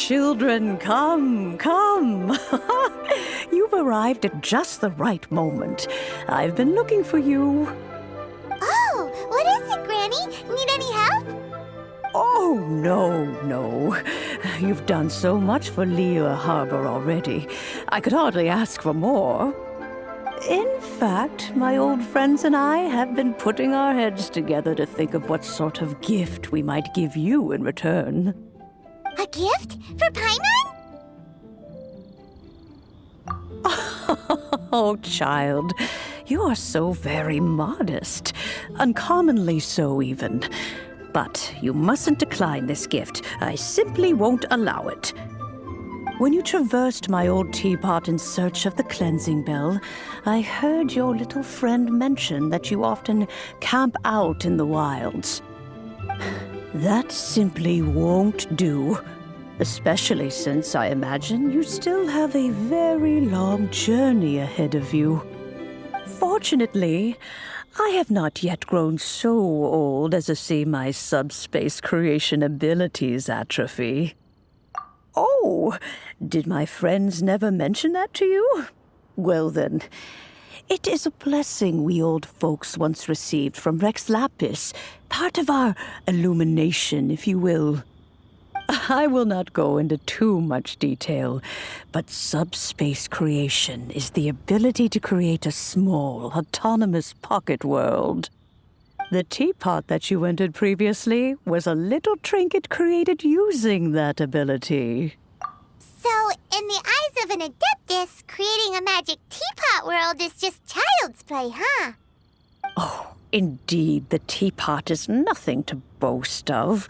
children, come, come. You've arrived at just the right moment. I've been looking for you. Oh, what is it, Granny? Need any help? Oh, no. You've done so much for Xeya Harbor already. I could hardly ask for more. In fact, my old friends and I have been putting our heads together to think of what sort of gift we might give you in return. A gift? For Paimon? Oh, child, you are so very modest. Uncommonly so, even. But you mustn't decline this gift. I simply won't allow it. When you traversed my old Teapot in search of the cleansing bell, I heard your little friend mention that you often camp out in the wilds. That simply won't do, especially since I imagine you still have a very long journey ahead of you. Fortunately, I have not yet grown so old as to see my subspace creation abilities atrophy. Oh, did my friends never mention that to you? Well then, it is a blessing we old folks once received from Rex Lapis, part of our illumination, if you will. I will not go into too much detail, but subspace creation is the ability to create a small, autonomous pocket world. The teapot that you entered previously was a little trinket created using that ability. So, in the eyes of an adeptus, creating a magic teapot world is just child's play, huh? Oh, indeed, the teapot is nothing to boast of.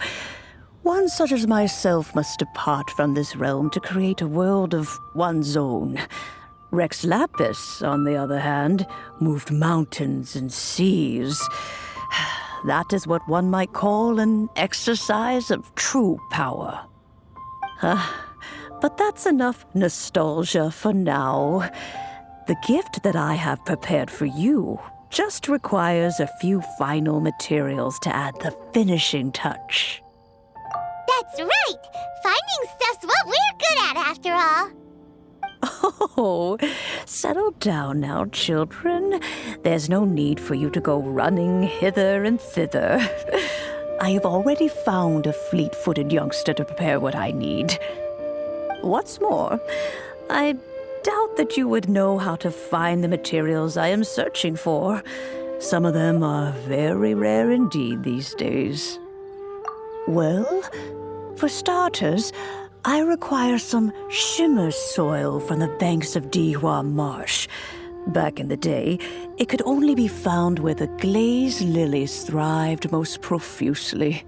One such as myself must depart from this realm to create a world of one's own. Rex Lapis, on the other hand, moved mountains and seas. That is what one might call an exercise of true power. But that's enough nostalgia for now. The gift that I have prepared for you just requires a few final materials to add the finishing touch. That's right! Finding stuff's what we're good at, after all. Oh, settle down now, children. There's no need for you to go running hither and thither. I have already found a fleet-footed youngster to prepare what I need. What's more, I doubt that you would know how to find the materials I am searching for. Some of them are very rare indeed these days. Well, for starters, I require some shimmer soil from the banks of Dihua Marsh. Back in the day, it could only be found where the glaze lilies thrived most profusely.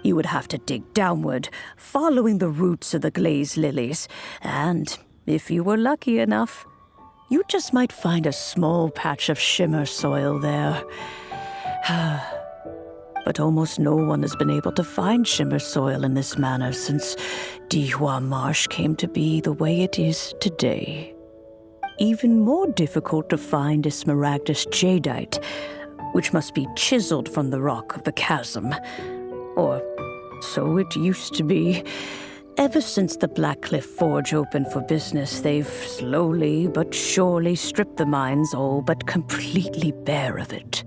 You would have to dig downward, following the roots of the glaze lilies, and if you were lucky enough, you just might find a small patch of shimmer soil there. But almost no one has been able to find shimmer soil in this manner since Dihua Marsh came to be the way it is today. Even more difficult to find is smaragdus jadeite, which must be chiseled from the rock of the chasm. Or so it used to be. Ever since the Blackcliff Forge opened for business, they've slowly but surely stripped the mines all but completely bare of it.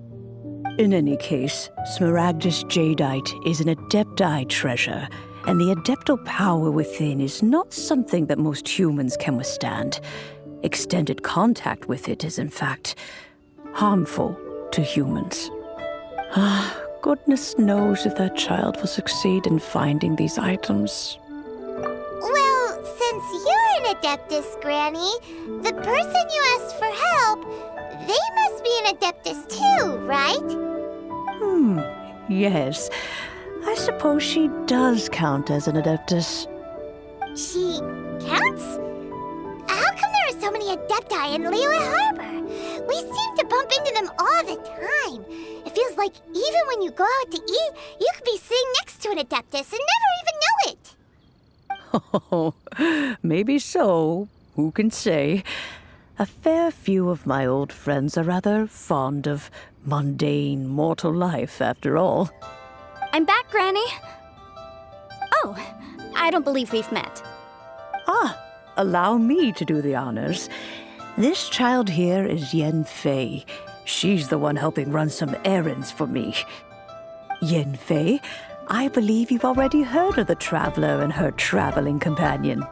In any case, smaragdus jadeite is an adepti treasure, and the adeptal power within is not something that most humans can withstand. Extended contact with it is, in fact, harmful to humans. Goodness knows if that child will succeed in finding these items. Well, since you're an adeptus, Granny, the person you asked for help, they must be an adeptus too, right? Yes. I suppose she does count as an adeptus. She counts? How come there are so many adepti in Xeya Harbor? We seem to bump into them all the time. It feels like even when you go out to eat, you could be sitting next to an adeptus and never even know it. Oh, maybe so. Who can say? A fair few of my old friends are rather fond of mundane mortal life, after all. I'm back, Granny. Oh, I don't believe we've met. Ah, allow me to do the honors. This child here is Yanfei. She's the one helping run some errands for me. Yanfei, I believe you've already heard of the Traveler and her traveling companion.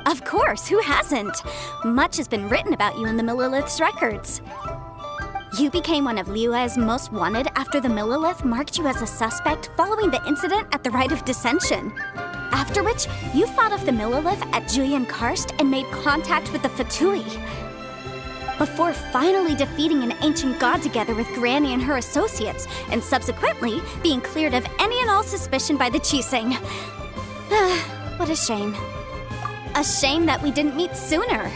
Of course, who hasn't? Much has been written about you in the Millilith's records. You became one of Liyue's most wanted after the Millilith marked you as a suspect following the incident at the Rite of Dissension. After which, you fought off the Millilith at Julian Karst and made contact with the Fatui. Before finally defeating an ancient god together with Granny and her associates, and subsequently being cleared of any and all suspicion by the Chiseng. What a shame. A shame that we didn't meet sooner.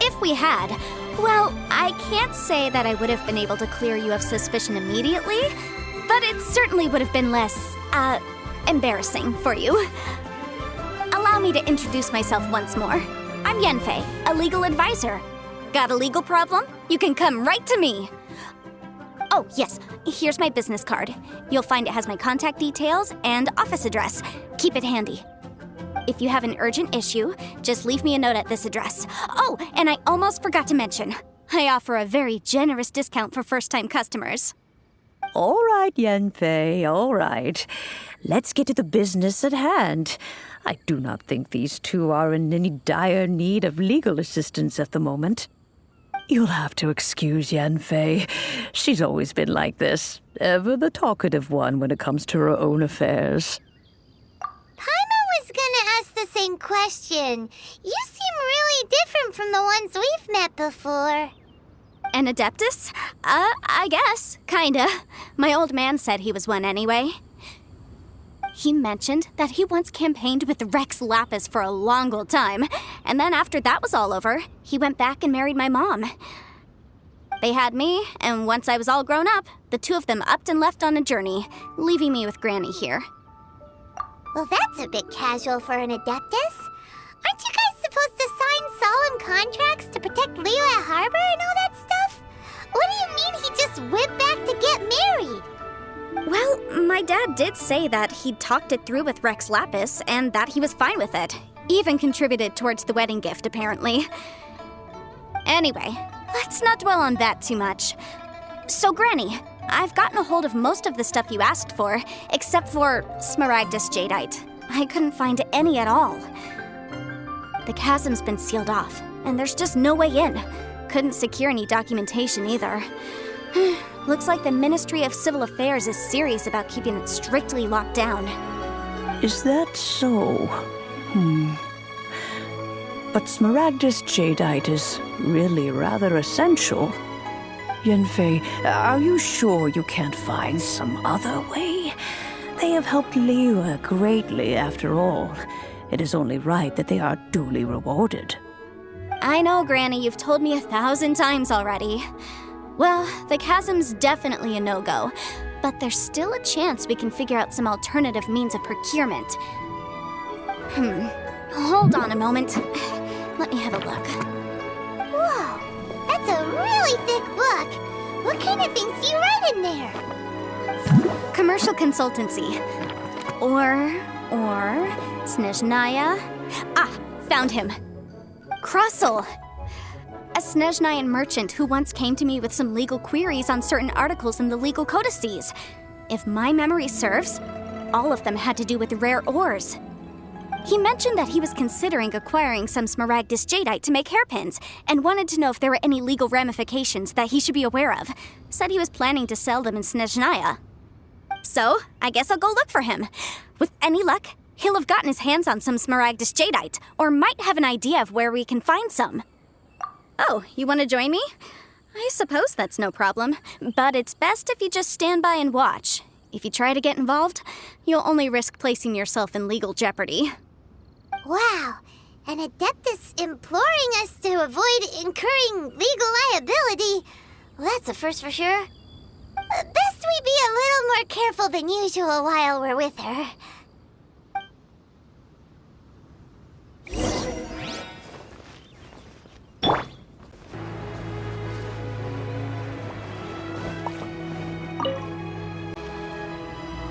If we had, well, I can't say that I would have been able to clear you of suspicion immediately, but it certainly would have been less, embarrassing for you. Allow me to introduce myself once more. I'm Yanfei, a legal advisor. Got a legal problem? You can come right to me. Oh, yes, here's my business card. You'll find it has my contact details and office address. Keep it handy. If you have an urgent issue, just leave me a note at this address. Oh, and I almost forgot to mention, I offer a very generous discount for first-time customers. All right, Yanfei, all right. Let's get to the business at hand. I do not think these two are in any dire need of legal assistance at the moment. You'll have to excuse Yanfei. She's always been like this, ever the talkative one when it comes to her own affairs. Paimon was gonna ask the same question. You seem really different from the ones we've met before. An Adeptus? I guess. Kinda. My old man said he was one anyway. He mentioned that he once campaigned with Rex Lapis for a long old time, and then after that was all over, he went back and married my mom. They had me, and once I was all grown up, the two of them upped and left on a journey, leaving me with Granny here. Well, that's a bit casual for an Adeptus. Aren't you guys supposed to sign solemn contracts to protect Liyue Harbor and all that stuff? What do you mean he just went back to get married? Well, my dad did say that he'd talked it through with Rex Lapis and that he was fine with it. Even contributed towards the wedding gift, apparently. Anyway, let's not dwell on that too much. So, Granny, I've gotten a hold of most of the stuff you asked for, except for Smaragdus Jadeite. I couldn't find any at all. The chasm's been sealed off, and there's just no way in. Couldn't secure any documentation either. Looks like the Ministry of Civil Affairs is serious about keeping it strictly locked down. Is that so? But Smaragdus Jadeite is really rather essential. Yanfei, are you sure you can't find some other way? They have helped Liyue greatly, after all. It is only right that they are duly rewarded. I know, Granny, you've told me 1,000 times already. Well, the chasm's definitely a no-go, but there's still a chance we can figure out some alternative means of procurement. Hold on a moment. Let me have a look. Whoa, that's a really thick book. What kind of things do you write in there? Commercial consultancy. Or Snezhnaya. Ah, found him. Krusell. A Snezhnayan merchant who once came to me with some legal queries on certain articles in the legal codices. If my memory serves, all of them had to do with rare ores. He mentioned that he was considering acquiring some Smaragdus Jadeite to make hairpins, and wanted to know if there were any legal ramifications that he should be aware of. Said he was planning to sell them in Snezhnaya. So, I guess I'll go look for him. With any luck, he'll have gotten his hands on some Smaragdus Jadeite, or might have an idea of where we can find some. Oh, you want to join me? I suppose that's no problem, but it's best if you just stand by and watch. If you try to get involved, you'll only risk placing yourself in legal jeopardy. Wow, an Adeptus imploring us to avoid incurring legal liability. Well, that's a first for sure. Best we be a little more careful than usual while we're with her.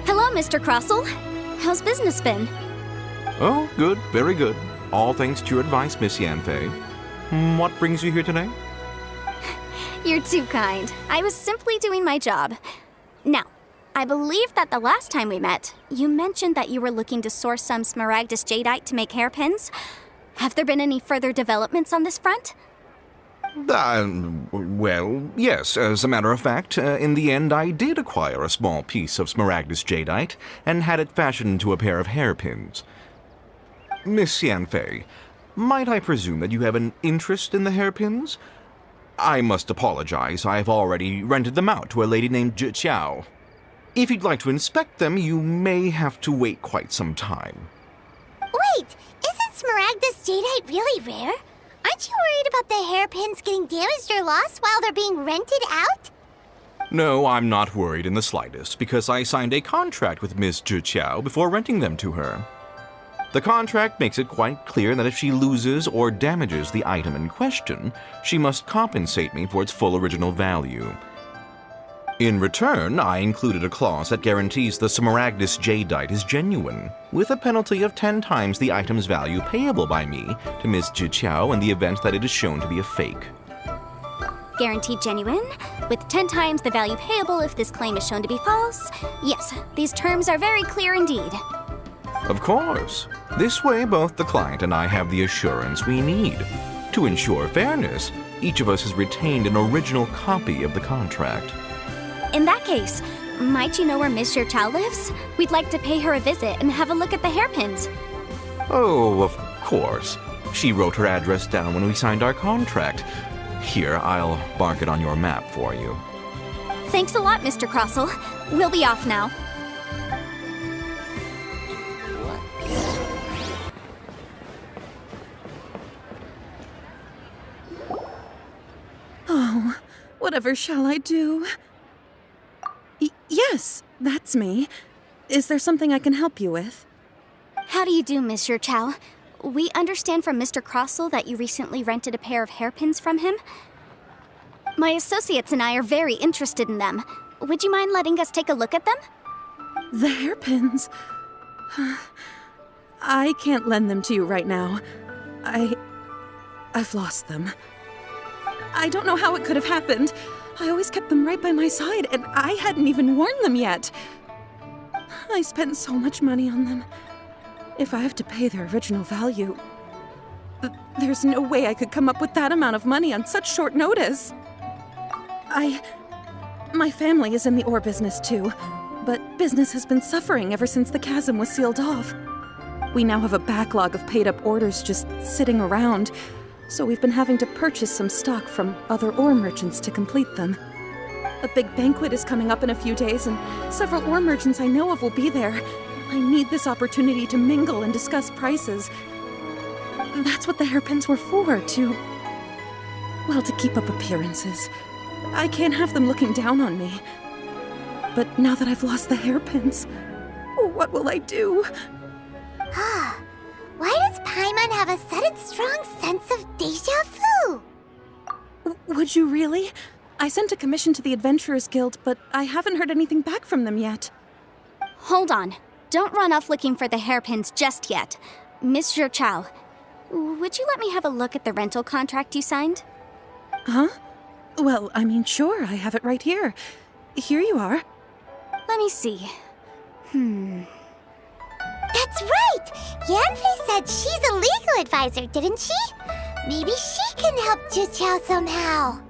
Hello, Mr. Krusell. How's business been? Oh, good, very good. All thanks to your advice, Miss Yanfei. What brings you here today? You're too kind. I was simply doing my job. Now, I believe that the last time we met, you mentioned that you were looking to source some smaragdus jadeite to make hairpins. Have there been any further developments on this front? Well, yes. As a matter of fact, in the end, I did acquire a small piece of smaragdus jadeite and had it fashioned into a pair of hairpins. Miss Yanfei, might I presume that you have an interest in the hairpins? I must apologize. I've already rented them out to a lady named Zhi. If you'd like to inspect them, you may have to wait quite some time. Wait, isn't smaragdus jadeite really rare? Aren't you worried about the hairpins getting damaged or lost while they're being rented out? No, I'm not worried in the slightest, because I signed a contract with Miss Zhi before renting them to her. The contract makes it quite clear that if she loses or damages the item in question, she must compensate me for its full original value. In return, I included a clause that guarantees the smaragdus jadeite is genuine, with a penalty of 10 times the item's value payable by me to Miss Zhi in the event that it is shown to be a fake. Guaranteed genuine, with 10 times the value payable if this claim is shown to be false. Yes, these terms are very clear indeed. Of course. This way, both the client and I have the assurance we need. To ensure fairness, each of us has retained an original copy of the contract. In that case, might you know where Miss Zhi lives? We'd like to pay her a visit and have a look at the hairpins. Oh, of course. She wrote her address down when we signed our contract. Here, I'll mark it on your map for you. Thanks a lot, Mr. Crossell. We'll be off now. Oh, whatever shall I do? Yes, that's me. Is there something I can help you with? How do you do, Miss Zhi? We understand from Mr. Crossell that you recently rented a pair of hairpins from him. My associates and I are very interested in them. Would you mind letting us take a look at them? The hairpins? I can't lend them to you right now. I've lost them. I don't know how it could have happened. I always kept them right by my side, and I hadn't even worn them yet. I spent so much money on them. If I have to pay their original value, there's no way I could come up with that amount of money on such short notice. My family is in the ore business too, but business has been suffering ever since the chasm was sealed off. We now have a backlog of paid-up orders just sitting around, so we've been having to purchase some stock from other ore merchants to complete them. A big banquet is coming up in a few days, and several ore merchants I know of will be there. I need this opportunity to mingle and discuss prices. That's what the hairpins were for, to keep up appearances. I can't have them looking down on me. But now that I've lost the hairpins, what will I do? Why does Paimon have a sudden strong sense of déjà vu? Would you really? I sent a commission to the Adventurers Guild, but I haven't heard anything back from them yet. Hold on. Don't run off looking for the hairpins just yet. Miss Zhi, would you let me have a look at the rental contract you signed? Huh? Well, sure, I have it right here. Here you are. Let me see. That's right! Yanfei said she's a legal advisor, didn't she? Maybe she can help Zhi somehow.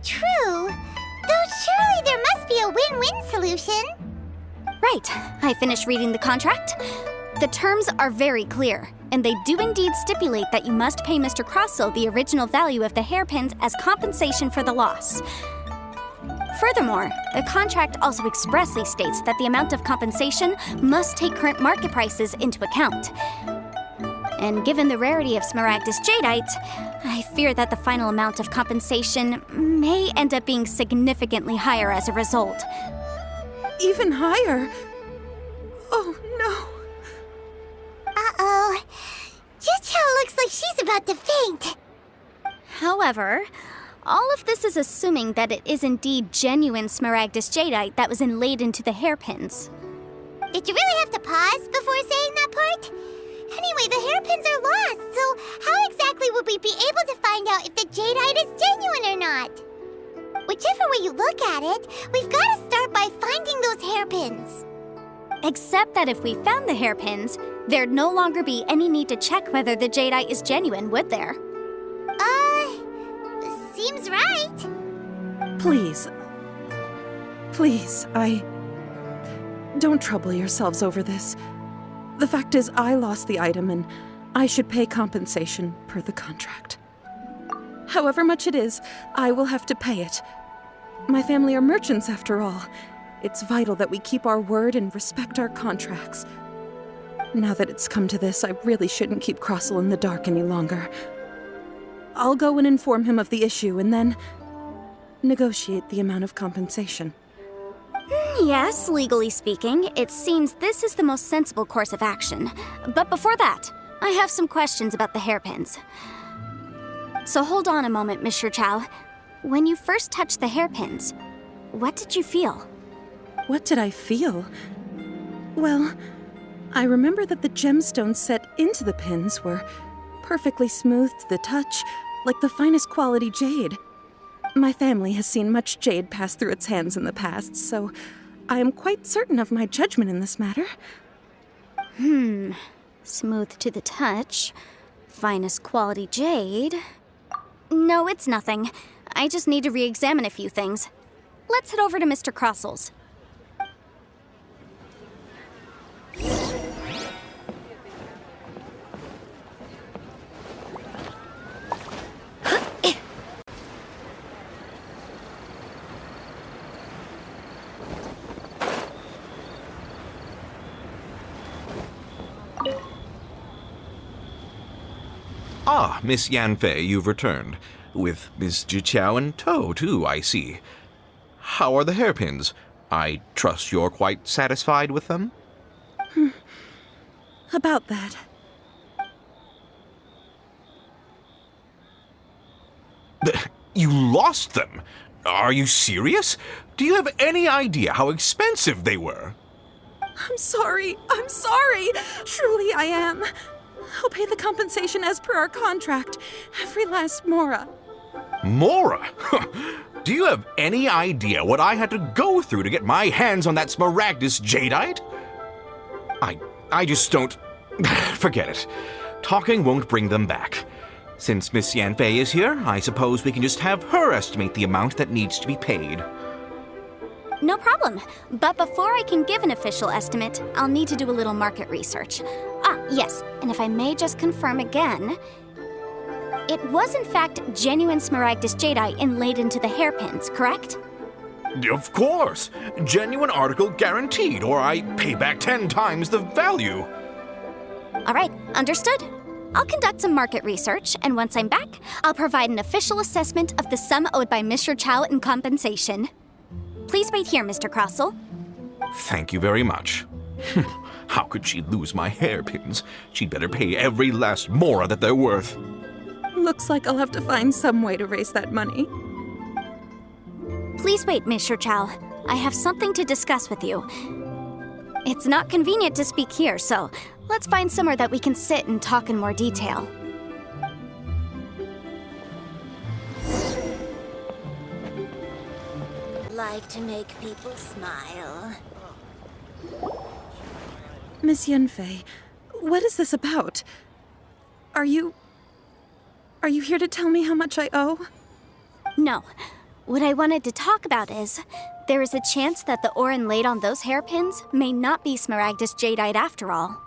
True. Though surely there must be a win-win solution. Right. I finished reading the contract. The terms are very clear, and they do indeed stipulate that you must pay Mr. Crossell the original value of the hairpins as compensation for the loss. Furthermore, the contract also expressly states that the amount of compensation must take current market prices into account. And given the rarity of smaragdus jadeite, I fear that the final amount of compensation may end up being significantly higher as a result. Even higher? Oh, no. Uh-oh. Zhi looks like she's about to faint. However, all of this is assuming that it is indeed genuine smaragdus jadeite that was inlaid into the hairpins. Did you really have to pause before saying that part? Anyway, the hairpins are lost, so how exactly would we be able to find out if the jadeite is genuine or not? Whichever way you look at it, we've got to start by finding those hairpins. Except that if we found the hairpins, there'd no longer be any need to check whether the jadeite is genuine, would there? Seems right. Please. Please, Don't trouble yourselves over this. The fact is, I lost the item and I should pay compensation per the contract. However much it is, I will have to pay it. My family are merchants, after all. It's vital that we keep our word and respect our contracts. Now that it's come to this, I really shouldn't keep Crossel in the dark any longer. I'll go and inform him of the issue and then negotiate the amount of compensation. Yes, legally speaking, it seems this is the most sensible course of action. But before that, I have some questions about the hairpins. So hold on a moment, Mr. Chow. When you first touched the hairpins, what did you feel? What did I feel? Well, I remember that the gemstones set into the pins were perfectly smooth to the touch, like the finest quality jade. My family has seen much jade pass through its hands in the past, so I am quite certain of my judgment in this matter. Smooth to the touch. Finest quality jade. No, it's nothing. I just need to re-examine a few things. Let's head over to Mr. Crossel's. Ah, Miss Yanfei, you've returned. With Miss Jiqiao in tow, too, I see. How are the hairpins? I trust you're quite satisfied with them? About that. You lost them? Are you serious? Do you have any idea how expensive they were? I'm sorry. Truly I am. I'll pay the compensation as per our contract. Every last mora. Mora? Do you have any idea what I had to go through to get my hands on that smaragdus jadeite? I just don't... Forget it. Talking won't bring them back. Since Miss Yanfei is here, I suppose we can just have her estimate the amount that needs to be paid. No problem. But before I can give an official estimate, I'll need to do a little market research. Yes, and if I may just confirm again, it was in fact genuine smaragdus jadeite inlaid into the hairpins, correct? Of course! Genuine article guaranteed, or I pay back 10 times the value. All right, understood. I'll conduct some market research, and once I'm back, I'll provide an official assessment of the sum owed by Mr. Chow in compensation. Please wait here, Mr. Crossel. Thank you very much. How could she lose my hairpins? She'd better pay every last mora that they're worth. Looks like I'll have to find some way to raise that money. Please wait, Mr. Chow. I have something to discuss with you. It's not convenient to speak here, so let's find somewhere that we can sit and talk in more detail. Like to make people smile. Miss Yanfei, what is this about? Are you here to tell me how much I owe? No. What I wanted to talk about is, there is a chance that the ore inlaid on those hairpins may not be smaragdus jadeite after all.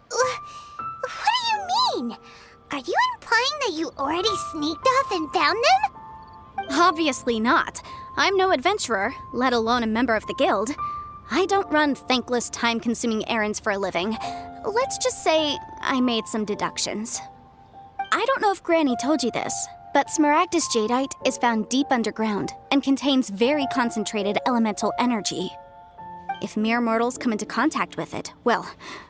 What do you mean? Are you implying that you already sneaked off and found them? Obviously not. I'm no adventurer, let alone a member of the guild. I don't run thankless, time-consuming errands for a living. Let's just say I made some deductions. I don't know if Granny told you this, but smaragdus jadeite is found deep underground and contains very concentrated elemental energy. If mere mortals come into contact with it, well,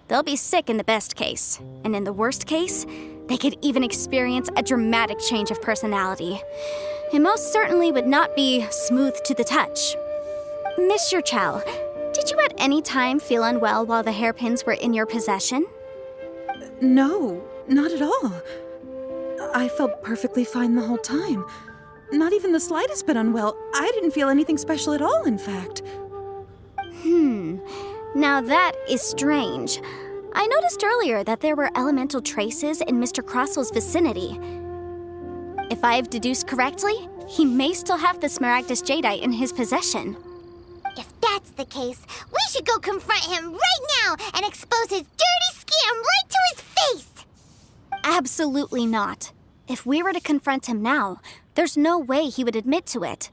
they'll be sick in the best case. And in the worst case, they could even experience a dramatic change of personality. It most certainly would not be smooth to the touch. Mr. Chow, did you at any time feel unwell while the hairpins were in your possession? No, not at all. I felt perfectly fine the whole time. Not even the slightest bit unwell. I didn't feel anything special at all, in fact. Now that is strange. I noticed earlier that there were elemental traces in Mr. Crossel's vicinity. If I've deduced correctly, he may still have the Smaragdus Jadeite in his possession. If that's the case, we should go confront him right now and expose his dirty scam right to his face! Absolutely not. If we were to confront him now, there's no way he would admit to it.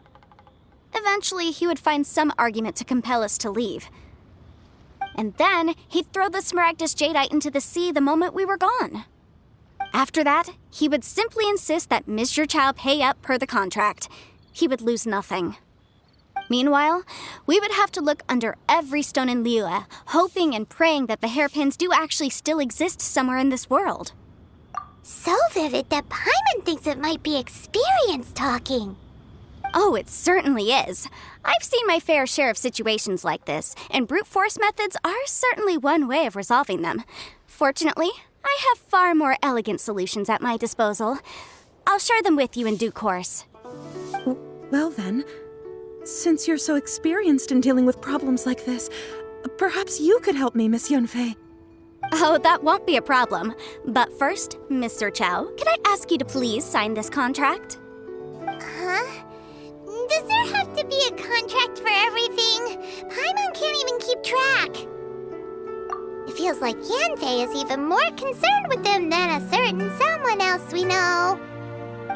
Eventually, he would find some argument to compel us to leave. And then, he'd throw the Smaragdus Jadeite into the sea the moment we were gone. After that, he would simply insist that Mr. Chow pay up per the contract. He would lose nothing. Meanwhile, we would have to look under every stone in Liyue, hoping and praying that the hairpins do actually still exist somewhere in this world. So vivid that Paimon thinks it might be experience talking. Oh, it certainly is. I've seen my fair share of situations like this, and brute force methods are certainly one way of resolving them. Fortunately, I have far more elegant solutions at my disposal. I'll share them with you in due course. Well then, since you're so experienced in dealing with problems like this, perhaps you could help me, Miss Yunfei. Oh, that won't be a problem. But first, Mr. Chow, could I ask you to please sign this contract? Huh? Does there have to be a contract for everything? Paimon can't even keep track. It feels like Yanfei is even more concerned with them than a certain someone else we know.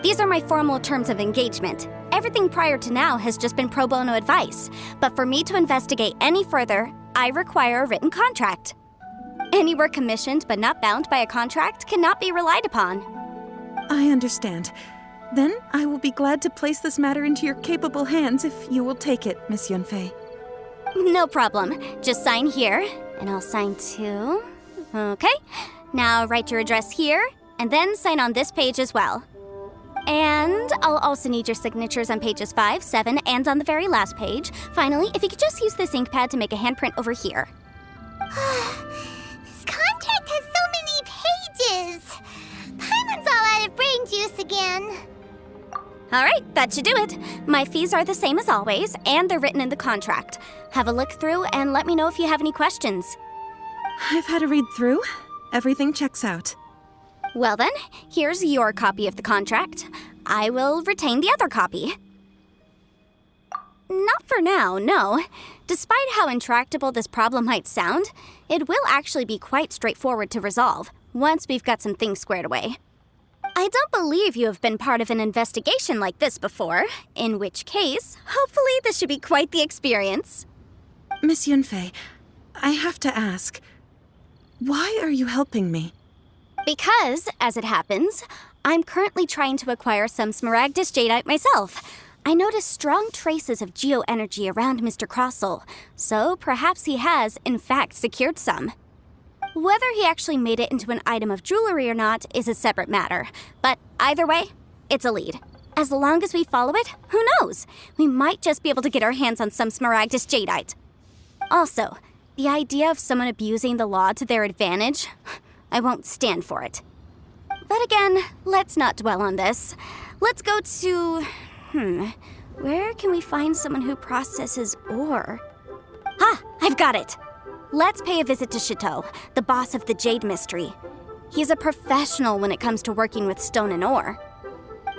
These are my formal terms of engagement. Everything prior to now has just been pro bono advice. But for me to investigate any further, I require a written contract. Any work commissioned but not bound by a contract cannot be relied upon. I understand. Then I will be glad to place this matter into your capable hands if you will take it, Miss Yunfei. No problem. Just sign here, and I'll sign too. Okay. Now write your address here, and then sign on this page as well. And I'll also need your signatures on pages 5, 7, and on the very last page. Finally, if you could just use this ink pad to make a handprint over here. This contract has so many pages. Paimon's all out of brain juice again. All right, that should do it. My fees are the same as always, and they're written in the contract. Have a look through and let me know if you have any questions. I've had a read through. Everything checks out. Well then, here's your copy of the contract. I will retain the other copy. Not for now, no. Despite how intractable this problem might sound, it will actually be quite straightforward to resolve, once we've got some things squared away. I don't believe you have been part of an investigation like this before, in which case, hopefully this should be quite the experience. Miss Yunfei, I have to ask, why are you helping me? Because, as it happens, I'm currently trying to acquire some Smaragdus Jadeite myself. I noticed strong traces of geoenergy around Mr. Crossel, so perhaps he has, in fact, secured some. Whether he actually made it into an item of jewelry or not is a separate matter, but either way, it's a lead. As long as we follow it, who knows? We might just be able to get our hands on some Smaragdus Jadeite. Also, the idea of someone abusing the law to their advantage, I won't stand for it. But again, let's not dwell on this. Let's go to... where can we find someone who processes ore? Ah, I've got it! Let's pay a visit to Chateau, the boss of the Jade Mystery. He's a professional when it comes to working with stone and ore.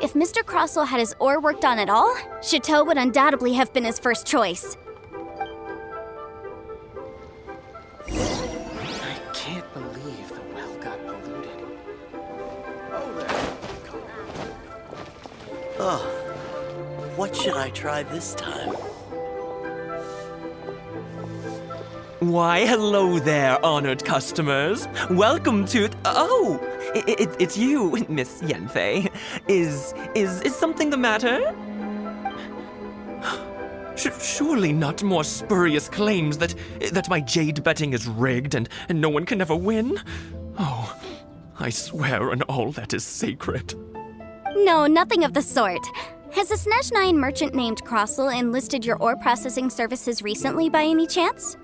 If Mr. Crossel had his ore worked on at all, Chateau would undoubtedly have been his first choice. I can't believe the well got polluted. Oh, what should I try this time? Why, hello there, honored customers. Welcome to... Oh, it's you, Miss Yanfei. Is something the matter? Surely not more spurious claims that my jade betting is rigged and no one can ever win? Oh, I swear on all that is sacred. No, nothing of the sort. Has a Snezhnine merchant named Crossel enlisted your ore processing services recently by any chance?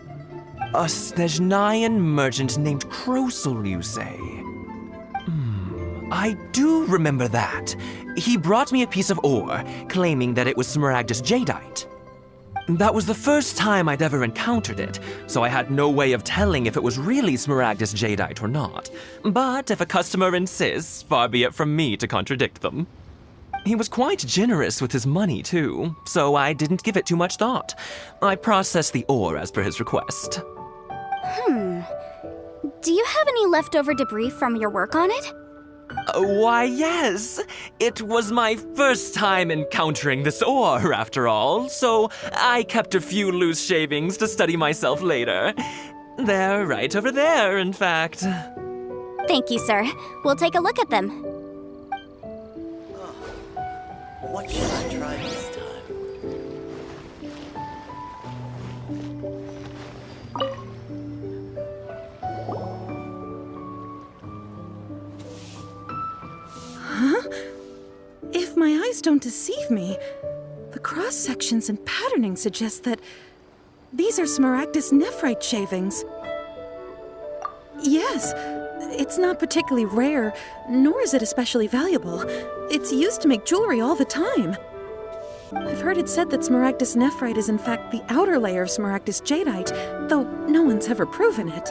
A Snezhnine merchant named Crossel, you say? I do remember that. He brought me a piece of ore, claiming that it was Smaragdus jadeite. That was the first time I'd ever encountered it, so I had no way of telling if it was really Smaragdus jadeite or not. But if a customer insists, far be it from me to contradict them. He was quite generous with his money, too, so I didn't give it too much thought. I processed the ore as per his request. Do you have any leftover debris from your work on it? Why, yes. It was my first time encountering this ore, after all, so I kept a few loose shavings to study myself later. They're right over there, in fact. Thank you, sir. We'll take a look at them. What should I try this time? If my eyes don't deceive me, the cross-sections and patterning suggest that these are Smaragdus nephrite shavings. Yes, it's not particularly rare, nor is it especially valuable. It's used to make jewelry all the time. I've heard it said that Smaragdus nephrite is in fact the outer layer of Smaragdus jadeite, though no one's ever proven it.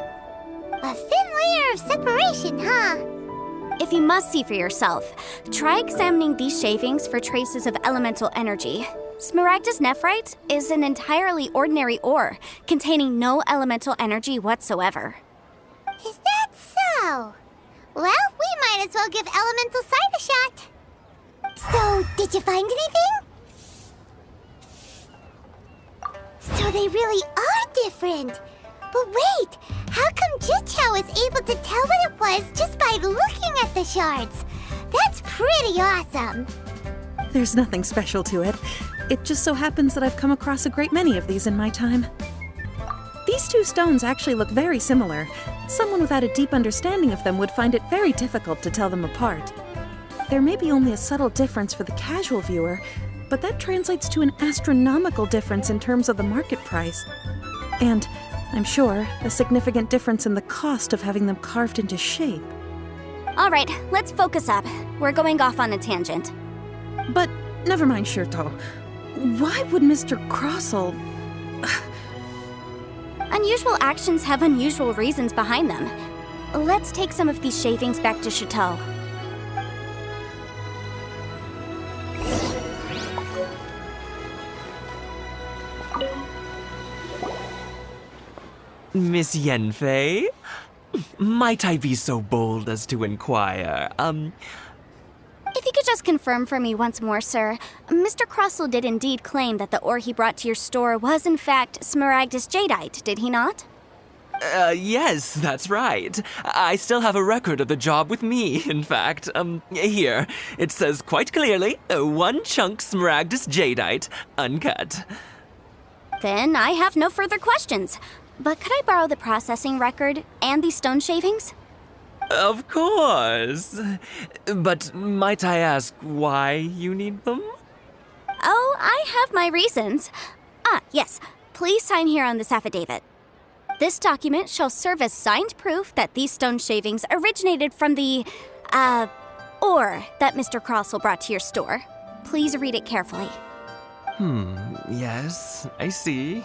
A thin layer of separation, huh? If you must see for yourself, try examining these shavings for traces of elemental energy. Smaragdus nephrite is an entirely ordinary ore, containing no elemental energy whatsoever. Is that so? Well, we might as well give elemental sight a shot. So, did you find anything? So they really are different. But wait, how come Jichao was able to tell what it was just by looking at the shards? That's pretty awesome. There's nothing special to it. It just so happens that I've come across a great many of these in my time. These two stones actually look very similar. Someone without a deep understanding of them would find it very difficult to tell them apart. There may be only a subtle difference for the casual viewer, but that translates to an astronomical difference in terms of the market price. And, I'm sure, a significant difference in the cost of having them carved into shape. All right, let's focus up. We're going off on a tangent. But never mind, Shirto. Why would Mr. Crossell... Unusual actions have unusual reasons behind them. Let's take some of these shavings back to Chateau. Miss Yanfei? Might I be so bold as to inquire, If you could just confirm for me once more, sir. Mr. Crossell did indeed claim that the ore he brought to your store was in fact Smaragdus jadeite, did he not? Yes, that's right. I still have a record of the job with me, in fact. Here. It says quite clearly, 1 chunk Smaragdus jadeite, uncut. Then I have no further questions. But could I borrow the processing record and these stone shavings? Of course. But might I ask why you need them? Oh, I have my reasons. Yes. Please sign here on this affidavit. This document shall serve as signed proof that these stone shavings originated from the, ore that Mr. Crossell brought to your store. Please read it carefully. Yes, I see.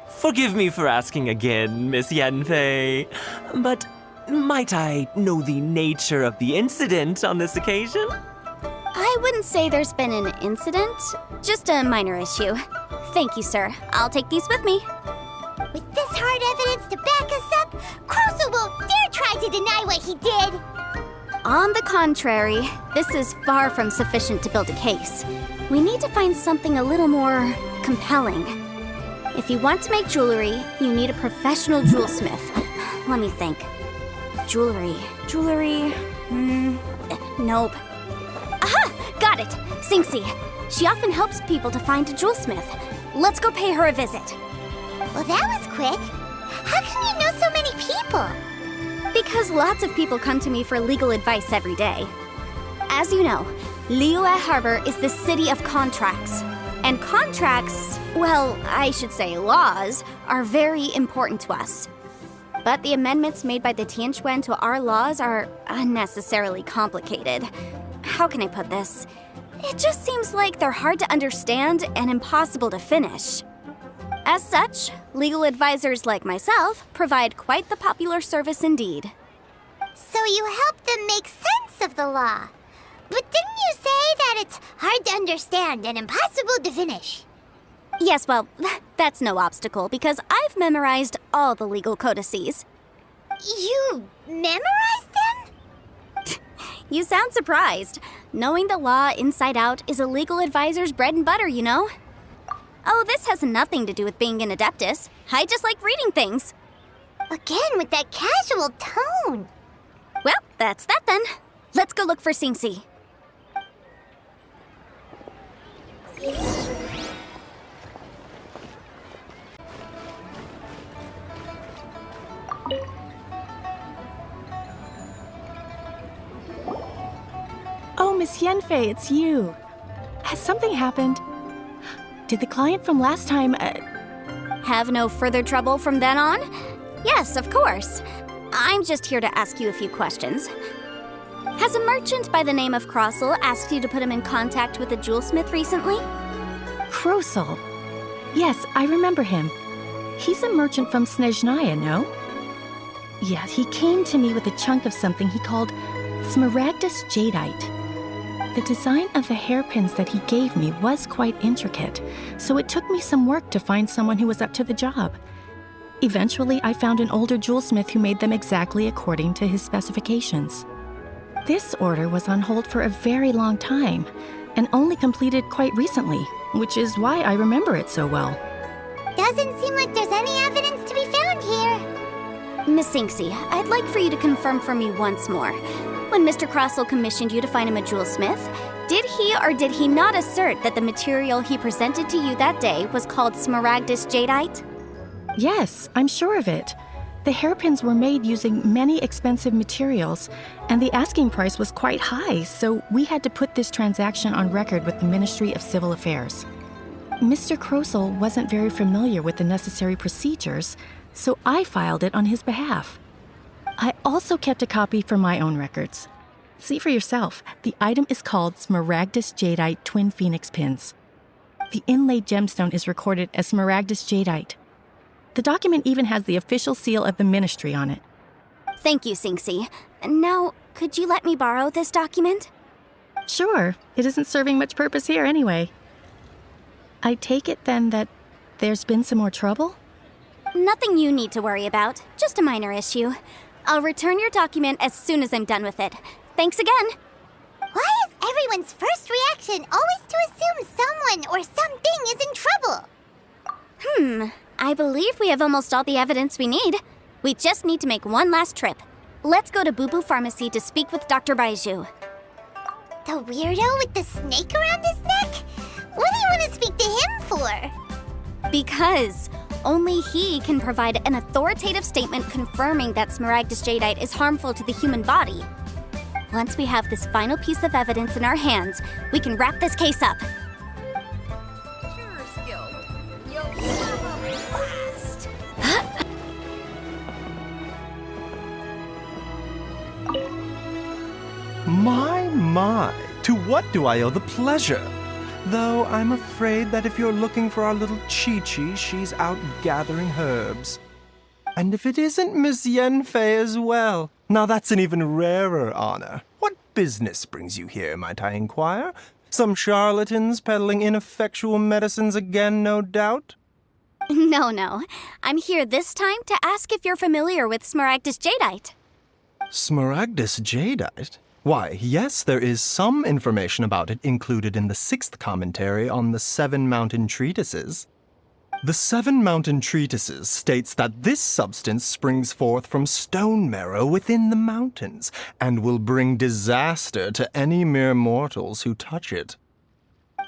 Forgive me for asking again, Miss Yanfei, but might I know the nature of the incident on this occasion? I wouldn't say there's been an incident, just a minor issue. Thank you, sir. I'll take these with me. With this hard evidence to back us up, Crossell won't dare try to deny what he did. On the contrary, this is far from sufficient to build a case. We need to find something a little more compelling. If you want to make jewelry, you need a professional jewelsmith. Let me think. Jewelry. Nope. Aha! Got it! Xingxi. She often helps people to find a jewelsmith. Let's go pay her a visit. Well, that was quick. How can you know so many people? Because lots of people come to me for legal advice every day. As you know, Liyue Harbor is the city of contracts. And contracts, well, I should say laws, are very important to us. but the amendments made by the Tianquan to our laws are unnecessarily complicated. How can I put this? It just seems like they're hard to understand and impossible to finish. As such, legal advisors like myself provide quite the popular service indeed. So you help them make sense of the law. But didn't you say that it's hard to understand and impossible to finish? Yes, well, that's no obstacle because I've memorized all the legal codices. You memorized them? You sound surprised. Knowing the law inside out is a legal advisor's bread and butter, you know? Oh, this has nothing to do with being an adeptus. I just like reading things. Again, with that casual tone. Well, that's that then. Let's go look for Xingxi. Oh, Miss Yanfei, it's you. Has something happened? Did the client from last time, Have no further trouble from then on? Yes, of course. I'm just here to ask you a few questions. Has a merchant by the name of Crossel asked you to put him in contact with a jewelsmith recently? Krosel? Yes, I remember him. He's a merchant from Snezhnaya, no? Yeah, he came to me with a chunk of something he called smaragdus jadeite. The design of the hairpins that he gave me was quite intricate, so it took me some work to find someone who was up to the job. Eventually, I found an older jewelsmith who made them exactly according to his specifications. This order was on hold for a very long time, and only completed quite recently, which is why I remember it so well. Doesn't seem like there's any evidence to be found here. Miss Xingxi, I'd like for you to confirm for me once more. When Mr. Crossel commissioned you to find him a jewelsmith, did he or did he not assert that the material he presented to you that day was called smaragdus jadeite? Yes, I'm sure of it. The hairpins were made using many expensive materials, and the asking price was quite high, so we had to put this transaction on record with the Ministry of Civil Affairs. Mr. Krosel wasn't very familiar with the necessary procedures, so I filed it on his behalf. I also kept a copy for my own records. See for yourself, the item is called Smaragdus Jadeite Twin Phoenix Pins. The inlaid gemstone is recorded as Smaragdus Jadeite. The document even has the official seal of the ministry on it. Thank you, Xingxi. Now, could you let me borrow this document? Sure, it isn't serving much purpose here anyway. I take it then that there's been some more trouble? Nothing you need to worry about, just a minor issue. I'll return your document as soon as I'm done with it. Thanks again. Why is everyone's first reaction always to assume someone or something is in trouble? I believe we have almost all the evidence we need. We just need to make one last trip. Let's go to Boo Boo Pharmacy to speak with Dr. Baiju. The weirdo with the snake around his neck? What do you want to speak to him for? Because only he can provide an authoritative statement confirming that smaragdus jadeite is harmful to the human body. Once we have this final piece of evidence in our hands, we can wrap this case up. My, to what do I owe the pleasure? Though I'm afraid that if you're looking for our little Chi-Chi, she's out gathering herbs. And if it isn't Miss Yanfei as well, now that's an even rarer honor. What business brings you here, might I inquire? Some charlatans peddling ineffectual medicines again, no doubt? No. I'm here this time to ask if you're familiar with smaragdus jadeite. Smaragdus jadeite? Why, yes, there is some information about it included in the 6th commentary on the 7 Mountain Treatises. The 7 Mountain Treatises states that this substance springs forth from stone marrow within the mountains, and will bring disaster to any mere mortals who touch it.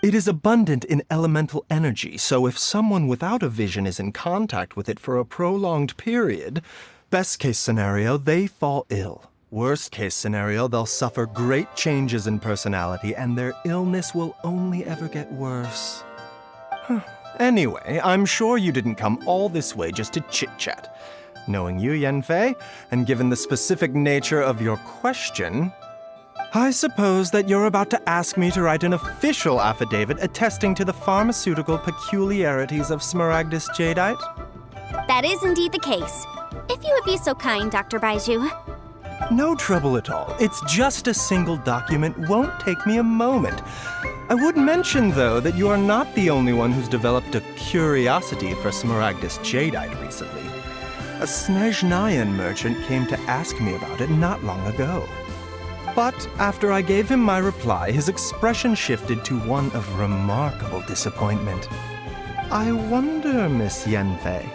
It is abundant in elemental energy, so if someone without a vision is in contact with it for a prolonged period, best case scenario, they fall ill. Worst case scenario, they'll suffer great changes in personality and their illness will only ever get worse. Anyway, I'm sure you didn't come all this way just to chit-chat. knowing you, Yanfei, and given the specific nature of your question, I suppose that you're about to ask me to write an official affidavit attesting to the pharmaceutical peculiarities of Smaragdus jadeite? That is indeed the case. If you would be so kind, Dr. Baiju. No trouble at all. It's just a single document. Won't take me a moment. I would mention, though, that you are not the only one who's developed a curiosity for Smaragdus jadeite recently. A Snezhnayan merchant came to ask me about it not long ago. But after I gave him my reply, his expression shifted to one of remarkable disappointment. I wonder, Miss Yanfei,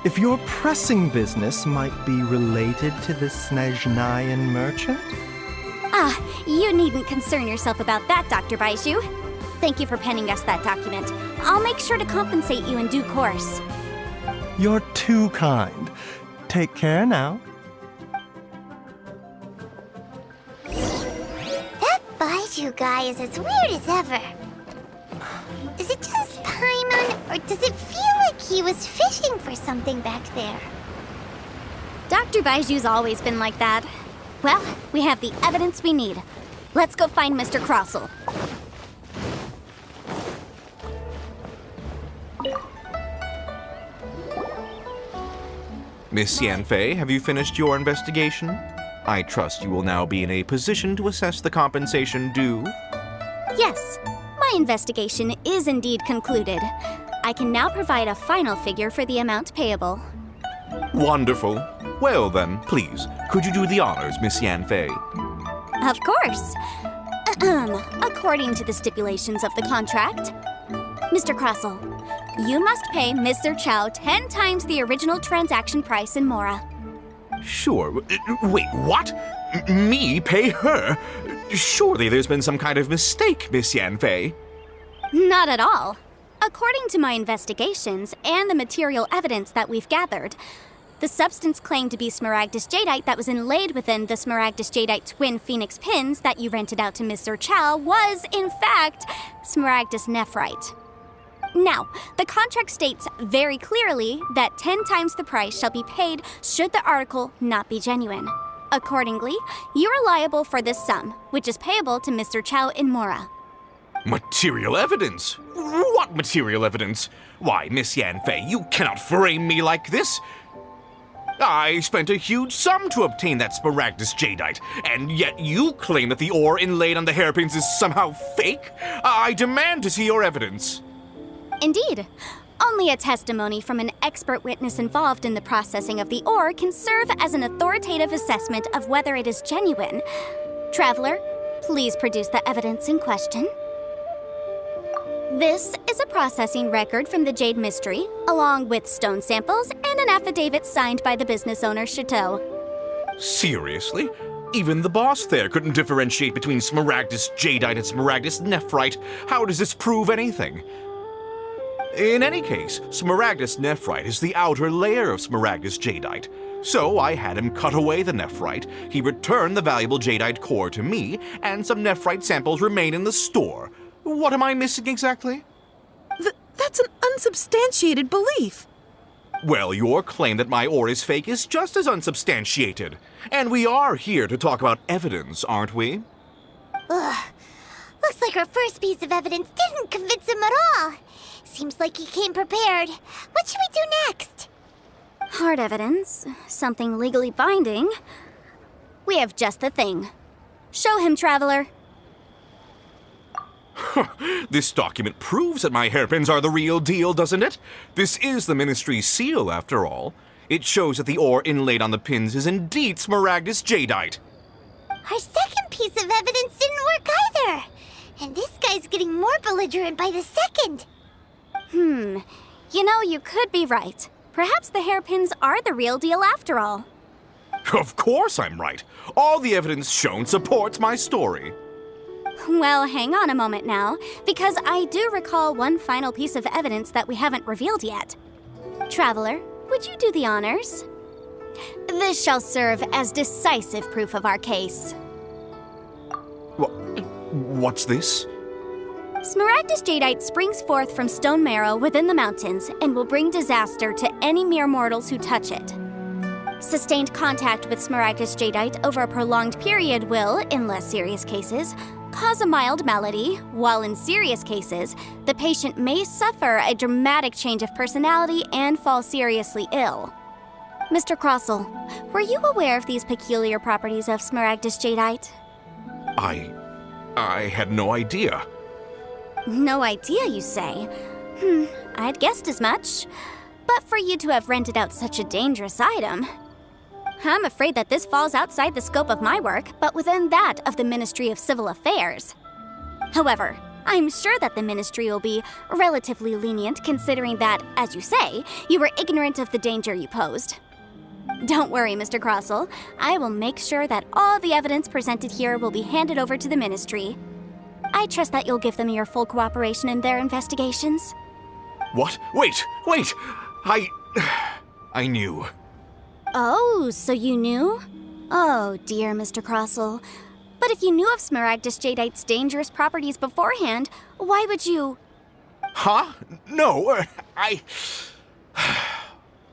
if your pressing business might be related to the Snezhnayan merchant? Ah, you needn't concern yourself about that, Dr. Baiju. Thank you for penning us that document. I'll make sure to compensate you in due course. You're too kind. Take care now. That Baiju guy is as weird as ever. Is it just Paimon, or does it feel like he was fishing for something back there? Dr. Baiju's always been like that. Well, we have the evidence we need. Let's go find Mr. Crossell. Miss Yanfei, have you finished your investigation? I trust you will now be in a position to assess the compensation due. Yes, my investigation is indeed concluded. I can now provide a final figure for the amount payable. Wonderful. Well then, please, could you do the honors, Miss Yanfei? Of course. According to the stipulations of the contract, Mr. Crossell, you must pay Mr. Chow 10 times the original transaction price in Mora. Sure. Wait, what? Me pay her? Surely there's been some kind of mistake, Miss Yanfei. Not at all. According to my investigations and the material evidence that we've gathered, the substance claimed to be Smaragdus jadeite that was inlaid within the Smaragdus jadeite twin phoenix pins that you rented out to Mr. Chow was, in fact, Smaragdus nephrite. Now, the contract states very clearly that 10 times the price shall be paid should the article not be genuine. Accordingly, you are liable for this sum, which is payable to Mr. Chow in Mora. Material evidence? What material evidence? Why, Miss Yanfei, you cannot frame me like this. I spent a huge sum to obtain that Smaragdus jadeite, and yet you claim that the ore inlaid on the hairpins is somehow fake? I demand to see your evidence. Indeed. Only a testimony from an expert witness involved in the processing of the ore can serve as an authoritative assessment of whether it is genuine. Traveler, please produce the evidence in question. This is a processing record from the Jade Mystery, along with stone samples and an affidavit signed by the business owner, Chateau. Seriously? Even the boss there couldn't differentiate between Smaragdus jadeite and Smaragdus nephrite. How does this prove anything? In any case, Smaragdus nephrite is the outer layer of Smaragdus jadeite. So I had him cut away the nephrite, he returned the valuable jadeite core to me, and some nephrite samples remain in the store. What am I missing exactly? That's an unsubstantiated belief. Well, your claim that my ore is fake is just as unsubstantiated. And we are here to talk about evidence, aren't we? Ugh. Looks like our first piece of evidence didn't convince him at all. Seems like he came prepared. What should we do next? Hard evidence, something legally binding. We have just the thing. Show him, Traveler. This document proves that my hairpins are the real deal, doesn't it? This is the Ministry's seal, after all. It shows that the ore inlaid on the pins is indeed Smaragdus jadeite. Our second piece of evidence didn't work either. And this guy's getting more belligerent by the second. You know, you could be right. Perhaps the hairpins are the real deal after all. Of course I'm right. All the evidence shown supports my story. Well, hang on a moment now, because I do recall one final piece of evidence that we haven't revealed yet. Traveler, would you do the honors? This shall serve as decisive proof of our case. What's this? Smaragdus jadeite springs forth from stone marrow within the mountains and will bring disaster to any mere mortals who touch it. Sustained contact with Smaragdus jadeite over a prolonged period will, in less serious cases, cause a mild malady, while in serious cases, the patient may suffer a dramatic change of personality and fall seriously ill. Mr. Crossell, were you aware of these peculiar properties of Smaragdus jadeite? I had no idea. No idea, you say? I'd guessed as much. But for you to have rented out such a dangerous item... I'm afraid that this falls outside the scope of my work, but within that of the Ministry of Civil Affairs. However, I'm sure that the Ministry will be relatively lenient considering that, as you say, you were ignorant of the danger you posed. Don't worry, Mr. Crossell. I will make sure that all the evidence presented here will be handed over to the Ministry. I trust that you'll give them your full cooperation in their investigations. What? Wait! I knew. Oh, so you knew? Oh, dear Mr. Crossell. But if you knew of Smaragdus jadeite's dangerous properties beforehand, why would you... Huh? No,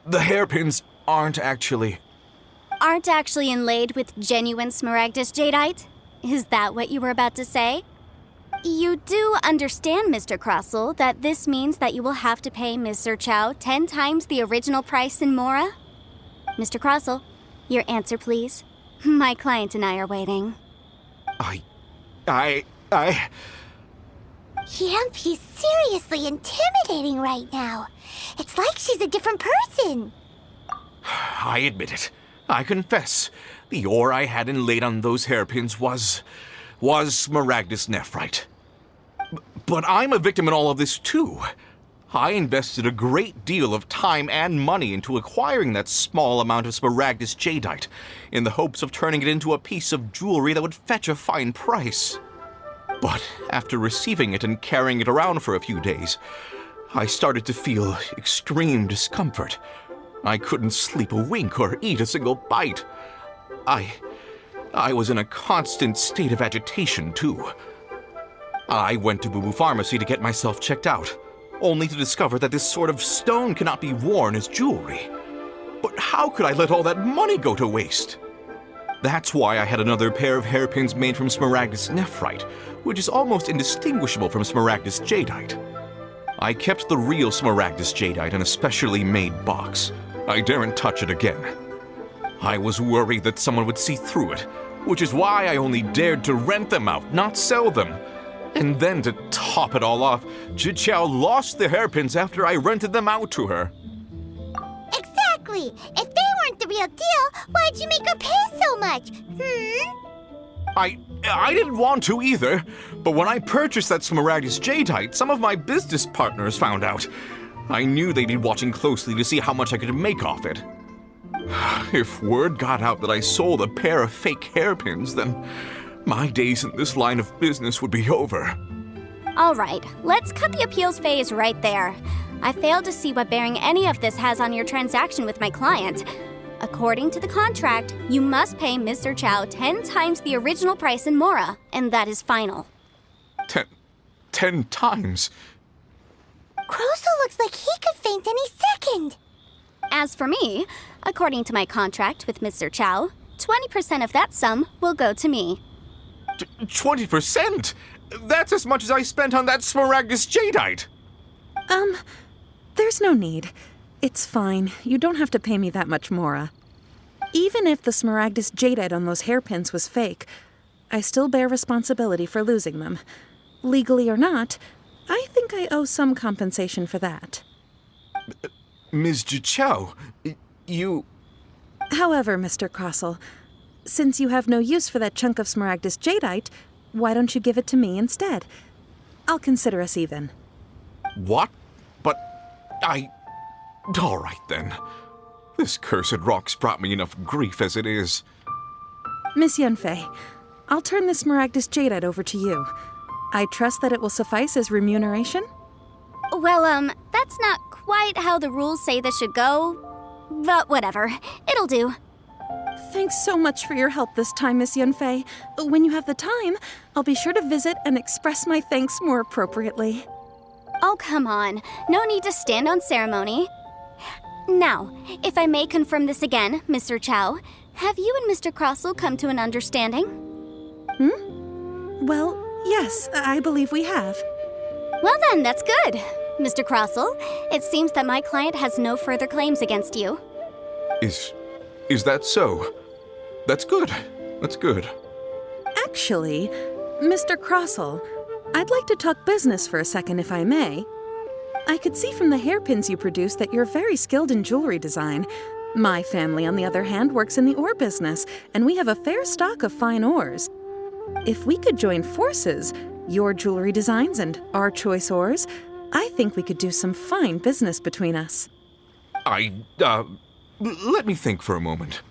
The hairpins aren't actually inlaid with genuine Smaragdus jadeite? Is that what you were about to say? You do understand, Mr. Crossell, that this means that you will have to pay Ms. Zerchow 10 times the original price in Mora? Mr. Crossell, your answer, please. My client and I are waiting. Yanfi's seriously intimidating right now. It's like she's a different person. I admit it. I confess. The ore I had inlaid on those hairpins was Smaragdus nephrite. But I'm a victim in all of this, too. I invested a great deal of time and money into acquiring that small amount of Smaragdus jadeite, in the hopes of turning it into a piece of jewelry that would fetch a fine price. But after receiving it and carrying it around for a few days, I started to feel extreme discomfort. I couldn't sleep a wink or eat a single bite. I was in a constant state of agitation, too. I went to Boo Boo Pharmacy to get myself checked out, only to discover that this sort of stone cannot be worn as jewelry. But how could I let all that money go to waste? That's why I had another pair of hairpins made from Smaragdus nephrite, which is almost indistinguishable from Smaragdus jadeite. I kept the real Smaragdus jadeite in a specially made box. I daren't touch it again. I was worried that someone would see through it, which is why I only dared to rent them out, not sell them. And then to top it all off, Zhiqiao lost the hairpins after I rented them out to her. Exactly! If they weren't the real deal, why'd you make her pay so much? I didn't want to either, but when I purchased that Smaragdus jadeite, some of my business partners found out. I knew they'd be watching closely to see how much I could make off it. If word got out that I sold a pair of fake hairpins, then my days in this line of business would be over. All right, let's cut the appeals phase right there. I failed to see what bearing any of this has on your transaction with my client. According to the contract, you must pay Ms. Zerchow 10 times the original price in Mora, and that is final. 10 times? Crossell looks like he could faint any second. As for me, according to my contract with Ms. Zerchow, 20% of that sum will go to me. 20%? That's as much as I spent on that Smaragdus jadeite! There's no need. It's fine. You don't have to pay me that much, Mora. Even if the Smaragdus jadeite on those hairpins was fake, I still bear responsibility for losing them. Legally or not, I think I owe some compensation for that. Ms. Zhiqiao, you... However, Mr. Crossell, since you have no use for that chunk of Smaragdus jadeite, why don't you give it to me instead? I'll consider us even. What? But all right, then. This cursed rock's brought me enough grief as it is. Miss Yanfei, I'll turn the Smaragdus jadeite over to you. I trust that it will suffice as remuneration? Well, that's not quite how the rules say this should go. But whatever, it'll do. Thanks so much for your help this time, Miss Yanfei. When you have the time, I'll be sure to visit and express my thanks more appropriately. Oh, come on. No need to stand on ceremony. Now, if I may confirm this again, Mr. Chow, have you and Mr. Crossell come to an understanding? Well, yes, I believe we have. Well then, that's good. Mr. Crossell, it seems that my client has no further claims against you. Is that so? That's good. That's good. Actually, Mr. Crossell, I'd like to talk business for a second, if I may. I could see from the hairpins you produce that you're very skilled in jewelry design. My family, on the other hand, works in the ore business, and we have a fair stock of fine ores. If we could join forces, your jewelry designs and our choice ores, I think we could do some fine business between us. Let me think for a moment.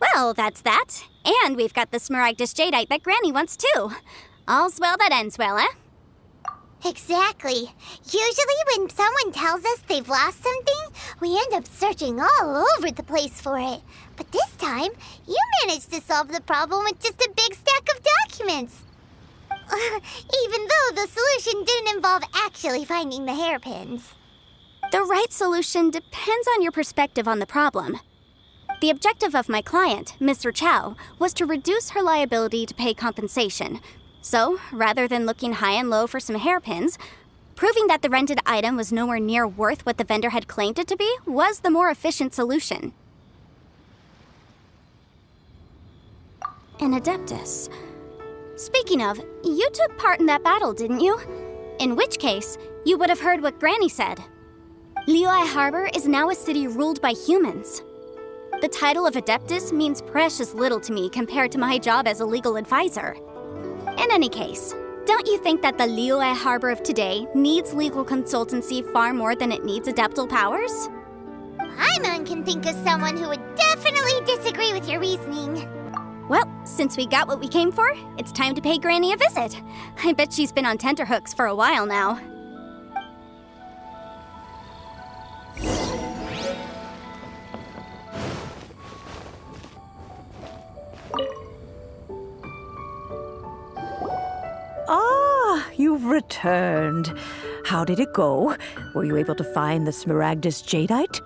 Well, that's that. And we've got the Smaragdus Jadeite that Granny wants too. All's well that ends well, eh? Exactly. Usually when someone tells us they've lost something, we end up searching all over the place for it. But this time, you managed to solve the problem with just a big stack of documents. Even though the solution didn't involve actually finding the hairpins. The right solution depends on your perspective on the problem. The objective of my client, Mr. Chow, was to reduce her liability to pay compensation. So, rather than looking high and low for some hairpins, proving that the rented item was nowhere near worth what the vendor had claimed it to be was the more efficient solution. An Adeptus. Speaking of, you took part in that battle, didn't you? In which case, you would have heard what Granny said. Liyue Harbor is now a city ruled by humans. The title of Adeptus means precious little to me compared to my job as a legal advisor. In any case, don't you think that the Liyue Harbor of today needs legal consultancy far more than it needs adeptal powers? Paimon can think of someone who would definitely disagree with your reasoning. Well, since we got what we came for, it's time to pay Granny a visit. I bet she's been on tenterhooks for a while now. Ah, you've returned. How did it go? Were you able to find the Smaragdus Jadeite?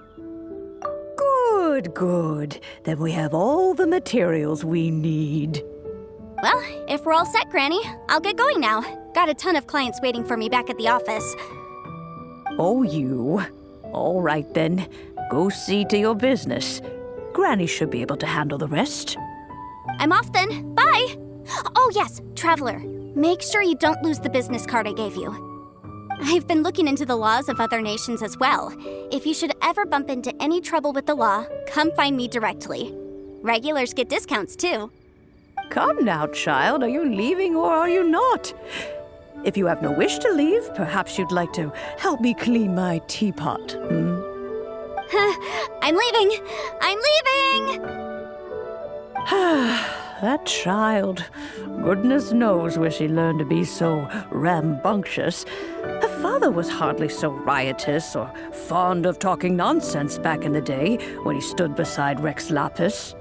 Good, good. Then we have all the materials we need. Well, if we're all set, Granny, I'll get going now. Got a ton of clients waiting for me back at the office. Oh, you. All right, then. Go see to your business. Granny should be able to handle the rest. I'm off then. Bye! Oh, yes, Traveler. Make sure you don't lose the business card I gave you. I've been looking into the laws of other nations as well. If you should ever bump into any trouble with the law, come find me directly. Regulars get discounts, too. Come now, child. Are you leaving or are you not? If you have no wish to leave, perhaps you'd like to help me clean my teapot, I'm leaving! I'm leaving! That child. Goodness knows where she learned to be so rambunctious. Her father was hardly so riotous or fond of talking nonsense back in the day when he stood beside Rex Lapis.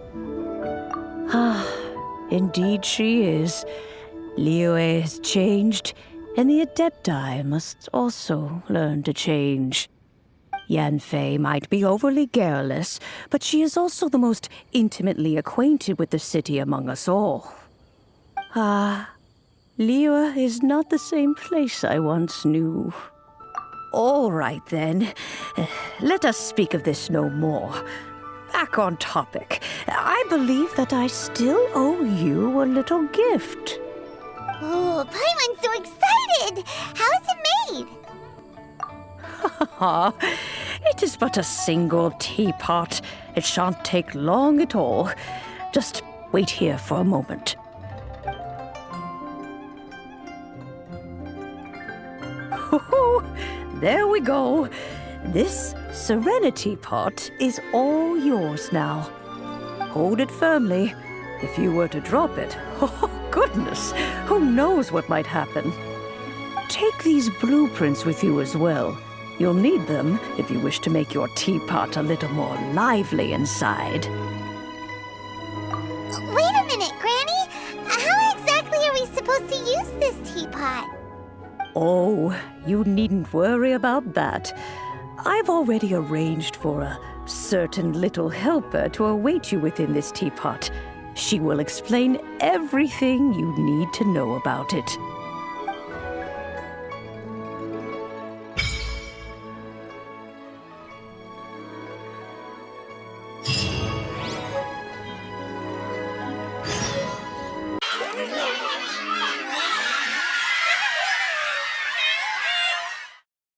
Indeed she is. Liyue has changed, and the Adepti must also learn to change. Yanfei might be overly garrulous, but she is also the most intimately acquainted with the city among us all. Liyue is not the same place I once knew. All right, then. Let us speak of this no more. Back on topic. I believe that I still owe you a little gift. Oh, Paimon's so excited! How is it made? It is but a single teapot. It shan't take long at all. Just wait here for a moment. There we go. This Serenity pot is all yours now. Hold it firmly. If you were to drop it, oh goodness, who knows what might happen. Take these blueprints with you as well. You'll need them if you wish to make your teapot a little more lively inside. Wait a minute, Granny! How exactly are we supposed to use this teapot? Oh, you needn't worry about that. I've already arranged for a certain little helper to await you within this teapot. She will explain everything you need to know about it.